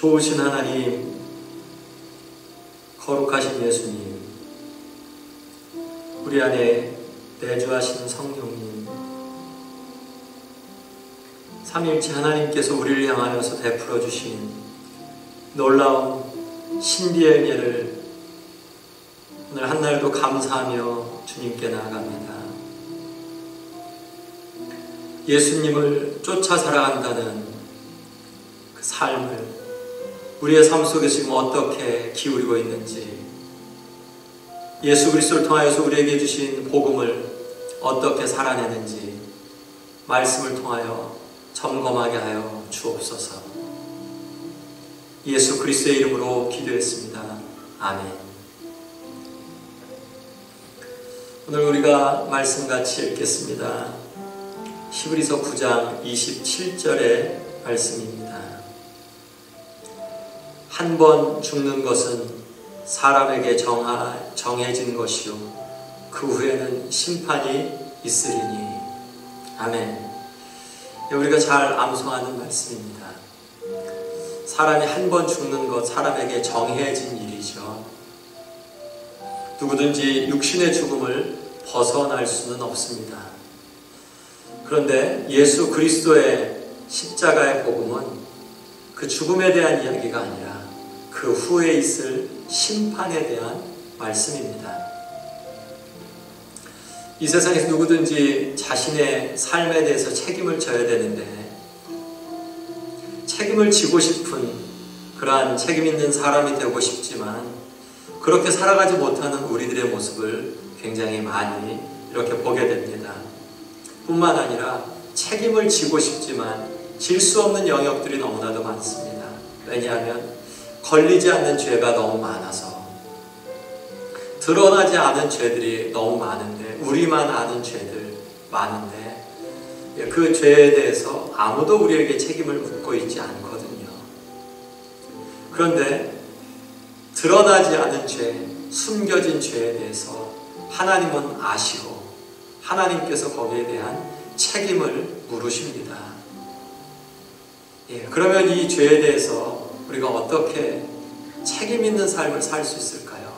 좋으신 하나님, 거룩하신 예수님, 우리 안에 내주하신 성령님, 삼위일체 하나님께서 우리를 향하여서 베풀어 주신 놀라운 신비의 은혜를 오늘 한날도 감사하며 주님께 나아갑니다. 예수님을 쫓아 살아간다는 그 삶을 우리의 삶 속에 지금 어떻게 기울이고 있는지, 예수 그리스도를 통하여서 우리에게 주신 복음을 어떻게 살아내는지 말씀을 통하여 점검하게 하여 주옵소서. 예수 그리스도의 이름으로 기도했습니다. 아멘. 오늘 우리가 말씀같이 읽겠습니다. 히브리서 9장 27절의 말씀입니다. 한 번 죽는 것은 사람에게 정해진 것이요 그 후에는 심판이 있으리니. 아멘. 우리가 잘 암송하는 말씀입니다. 사람이 한 번 죽는 것, 사람에게 정해진 일이죠. 누구든지 육신의 죽음을 벗어날 수는 없습니다. 그런데 예수 그리스도의 십자가의 복음은 그 죽음에 대한 이야기가 아니라 그 후에 있을 심판에 대한 말씀입니다. 이 세상에서 누구든지 자신의 삶에 대해서 책임을 져야 되는데, 책임을 지고 싶은 그러한 책임 있는 사람이 되고 싶지만 그렇게 살아가지 못하는 우리들의 모습을 굉장히 많이 이렇게 보게 됩니다. 뿐만 아니라 책임을 지고 싶지만 질 수 없는 영역들이 너무나도 많습니다. 왜냐하면 걸리지 않는 죄가 너무 많아서, 드러나지 않은 죄들이 너무 많은데, 우리만 아는 죄들 많은데 그 죄에 대해서 아무도 우리에게 책임을 묻고 있지 않거든요. 그런데 드러나지 않은 죄, 숨겨진 죄에 대해서 하나님은 아시고 하나님께서 거기에 대한 책임을 물으십니다. 그러면 이 죄에 대해서 우리가 어떻게 책임 있는 삶을 살 수 있을까요?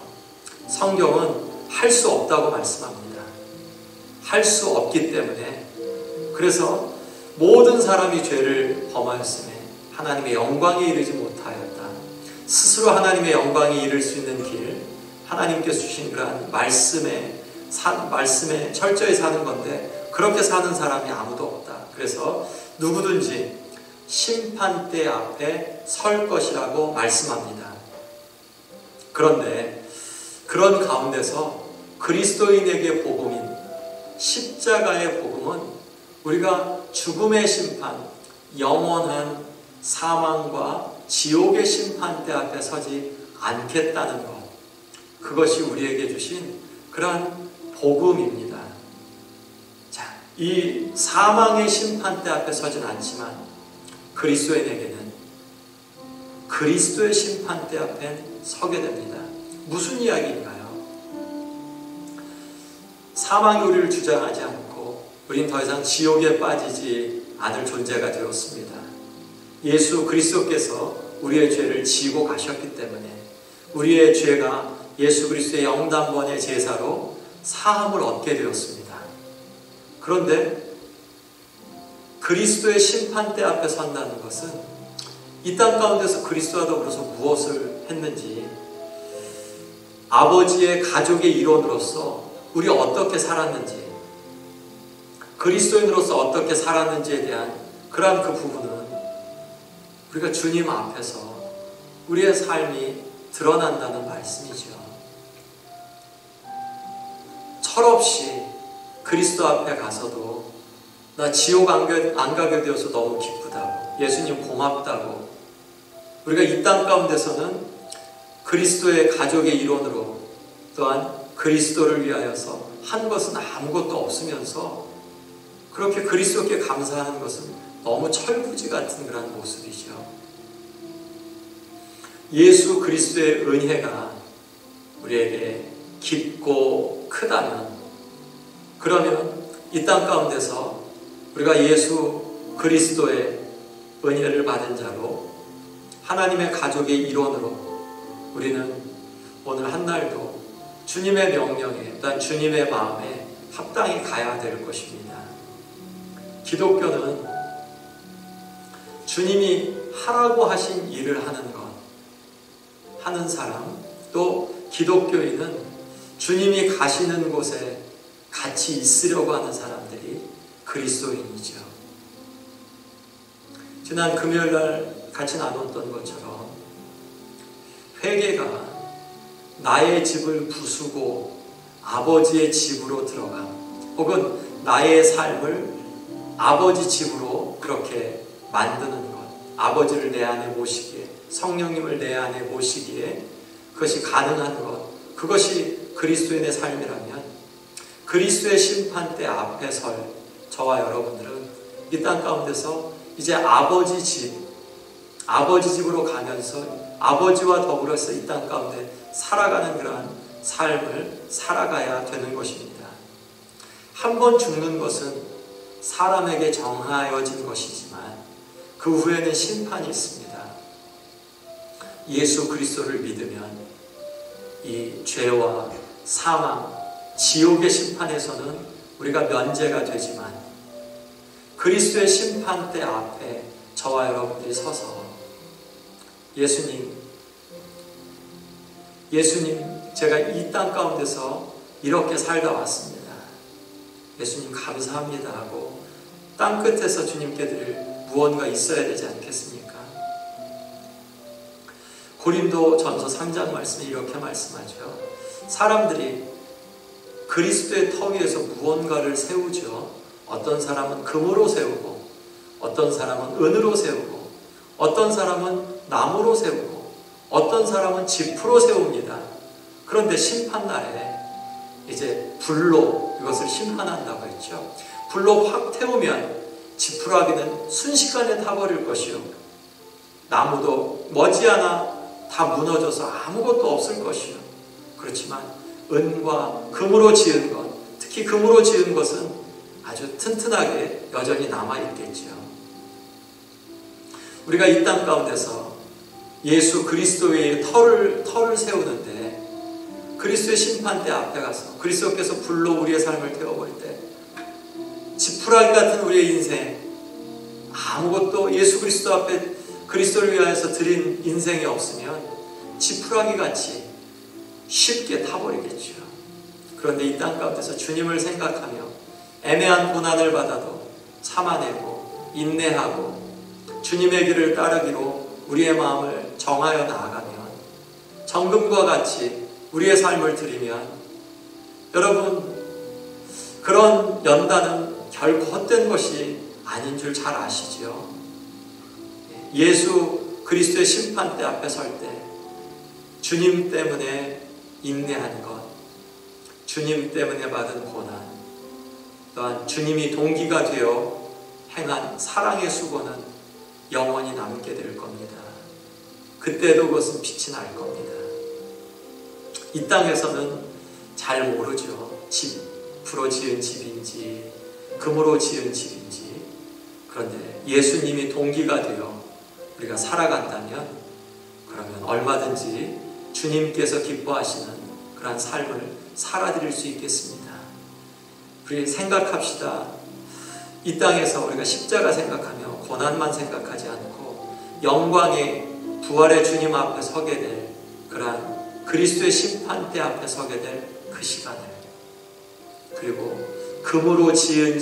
성경은 할 수 없다고 말씀합니다. 할 수 없기 때문에, 그래서 모든 사람이 죄를 범하였음에 하나님의 영광에 이르지 못하였다. 스스로 하나님의 영광에 이를 수 있는 길, 하나님께서 주신 그러한 말씀에 철저히 사는 건데 그렇게 사는 사람이 아무도 없다. 그래서 누구든지 심판대 앞에 설 것이라고 말씀합니다. 그런데 그런 가운데서 그리스도인에게 복음인 십자가의 복음은 우리가 죽음의 심판, 영원한 사망과 지옥의 심판대 앞에 서지 않겠다는 것, 그것이 우리에게 주신 그러한 복음입니다. 자, 이 사망의 심판대 앞에 서진 않지만 그리스도인에게는 그리스도의 심판대 앞에 서게 됩니다. 무슨 이야기인가요? 사망이 우리를 주장하지 않고 우린 더 이상 지옥에 빠지지 않을 존재가 되었습니다. 예수 그리스도께서 우리의 죄를 지고 가셨기 때문에 우리의 죄가 예수 그리스도의 영단번의 제사로 사함을 얻게 되었습니다. 그런데 그리스도의 심판대 앞에 선다는 것은 이 땅 가운데서 그리스도와 더불어서 무엇을 했는지, 아버지의 가족의 일원으로서 우리 어떻게 살았는지, 그리스도인으로서 어떻게 살았는지에 대한 그러한 그 부분은 우리가 주님 앞에서 우리의 삶이 드러난다는 말씀이죠. 철없이 그리스도 앞에 가서도 나 지옥 안 가게 되어서 너무 기쁘다고, 예수님 고맙다고, 우리가 이 땅 가운데서는 그리스도의 가족의 일원으로 또한 그리스도를 위하여서 한 것은 아무것도 없으면서 그렇게 그리스도께 감사하는 것은 너무 철부지 같은 그런 모습이죠. 예수 그리스도의 은혜가 우리에게 깊고 크다면, 그러면 이 땅 가운데서 우리가 예수 그리스도의 은혜를 받은 자로 하나님의 가족의 일원으로 우리는 오늘 한날도 주님의 명령에, 또한 주님의 마음에 합당히 가야 될 것입니다. 기독교는 주님이 하라고 하신 일을 하는 것, 하는 사람, 또 기독교인은 주님이 가시는 곳에 같이 있으려고 하는 사람들이 그리스도인이죠. 지난 금요일날 같이 나눴던 것처럼 회개가 나의 집을 부수고 아버지의 집으로 들어감, 혹은 나의 삶을 아버지 집으로 그렇게 만드는 것, 아버지를 내 안에 모시기에, 성령님을 내 안에 모시기에 그것이 가능한 것, 그것이 그리스도인의 삶이라면 그리스도의 심판대 앞에 설 저와 여러분들은 이 땅 가운데서 이제 아버지 집으로 가면서 아버지와 더불어서 이 땅 가운데 살아가는 그러한 삶을 살아가야 되는 것입니다. 한 번 죽는 것은 사람에게 정하여진 것이지만 그 후에는 심판이 있습니다. 예수 그리스도를 믿으면 이 죄와 사망, 지옥의 심판에서는 우리가 면제가 되지만 그리스도의 심판대 앞에 저와 여러분들이 서서 예수님, 제가 이 땅 가운데서 이렇게 살다 왔습니다. 예수님 감사합니다 하고 땅 끝에서 주님께 드릴 무언가 있어야 되지 않겠습니까? 고린도전서 3장 말씀에 이렇게 말씀하죠. 사람들이 그리스도의 터 위에서 무언가를 세우죠. 어떤 사람은 금으로 세우고, 어떤 사람은 은으로 세우고, 어떤 사람은 나무로 세우고, 어떤 사람은 지프로 세웁니다. 그런데 심판날에 이제 불로 이것을 심판한다고 했죠. 불로 확 태우면 지푸라기는 순식간에 타버릴 것이요, 나무도 머지않아 다 무너져서 아무것도 없을 것이요. 그렇지만 은과 금으로 지은 것, 특히 금으로 지은 것은 아주 튼튼하게 여전히 남아있겠죠. 우리가 이 땅 가운데서 예수 그리스도의 터를 세우는데 그리스도의 심판대 앞에 가서 그리스도께서 불로 우리의 삶을 태워버릴 때 지푸라기 같은 우리의 인생, 아무것도 예수 그리스도 앞에 그리스도를 위하여서 드린 인생이 없으면 지푸라기 같이 쉽게 타버리겠죠. 그런데 이 땅 가운데서 주님을 생각하며 애매한 고난을 받아도 참아내고 인내하고 주님의 길을 따르기로 우리의 마음을 정하여 나아가면 정금과 같이 우리의 삶을 드리면 여러분, 그런 연단은 결코 헛된 것이 아닌 줄 잘 아시죠? 예수 그리스도의 심판대 앞에 설 때 주님 때문에 인내한 것, 주님 때문에 받은 고난, 또한 주님이 동기가 되어 행한 사랑의 수고는 영원히 남게 될 겁니다. 그때도 그것은 빛이 날 겁니다. 이 땅에서는 잘 모르죠. 지프로 지은 집인지 금으로 지은 집인지. 그런데 예수님이 동기가 되어 우리가 살아간다면 그러면 얼마든지 주님께서 기뻐하시는 그런 삶을 살아드릴 수 있겠습니다. 우리 생각합시다. 이 땅에서 우리가 십자가 생각하며 고난만 생각하지 않고 영광의 부활의 주님 앞에 서게 될 그러한 그리스도의 심판대 앞에 서게 될 그 시간을, 그리고 금으로 지은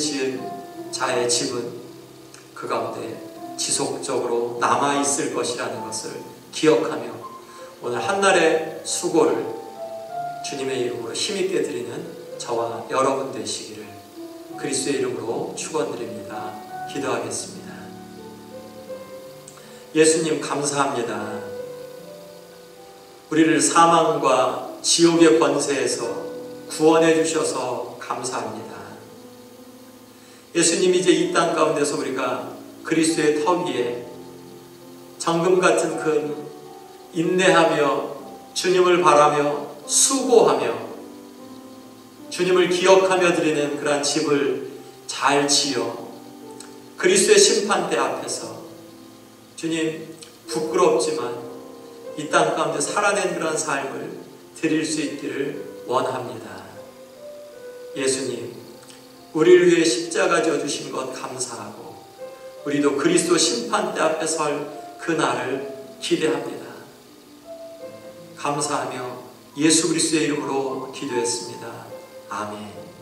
자의 집은 그 가운데 지속적으로 남아있을 것이라는 것을 기억하며 오늘 한날의 수고를 주님의 이름으로 힘있게 드리는 저와 여러분 되시기를 그리스도의 이름으로 축원드립니다. 기도하겠습니다. 예수님 감사합니다. 우리를 사망과 지옥의 권세에서 구원해 주셔서 감사합니다. 예수님, 이제 이 땅 가운데서 우리가 그리스도의 터 위에 정금 같은 금 인내하며 주님을 바라며 수고하며 주님을 기억하며 드리는 그러한 집을 잘 지어 그리스도의 심판대 앞에서 주님 부끄럽지만 이 땅 가운데 살아낸 그런 삶을 드릴 수 있기를 원합니다. 예수님, 우리를 위해 십자가 져 주신 것 감사하고 우리도 그리스도 심판대 앞에 설 그날을 기대합니다. 감사하며 예수 그리스도의 이름으로 기도했습니다. 아멘.